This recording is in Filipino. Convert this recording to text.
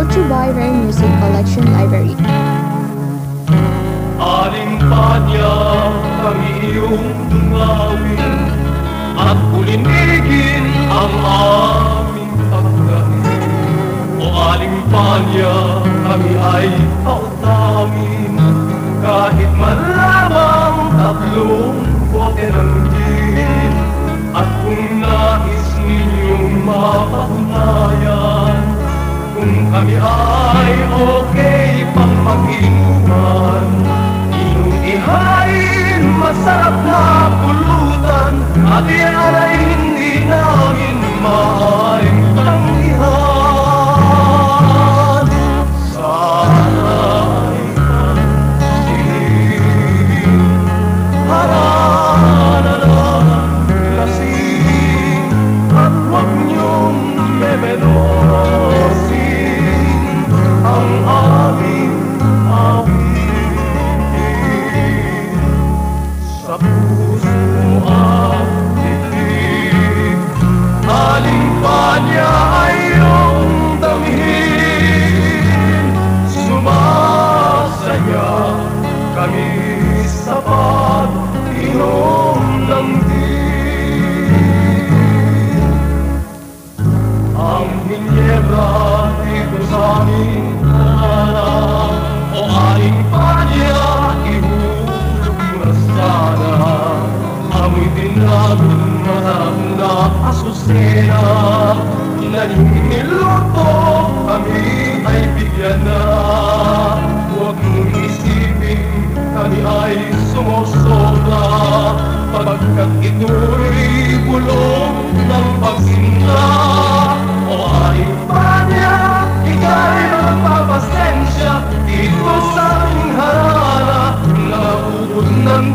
brought to you by Rare Music Collection Library. Aling panya kami iyong dungawin at ulinigin ang aming pagkain. O aling panya kami ay pautamin kahit man lamang 3 bote ng gin. At kung nais ninyong mapatunayan kung kami ay okay pang mag-inuman, inyong ihain masarap na pulutan at yan ay hindi namin maaaring tanggihan. Sana ay pansin, haranalang lasing, at huwag niyong memelosin ang aming awitin. Sa puso at dibdib, aling panya ay iyong damhin. Sumasaya kami sa pag-inom ng din. Ang hinyera dito sa aming tahanan, o aling panya, ihulog na sana. Amoy dinagong masarap na asusena, na niluto kami ay bigyan na. Huwag mong isipin kami ay sumusobra, pagkat ito'y bulong ng pagsinta. O aling panya, ika'y magpapasensya dito sa aming harana, na ubod ng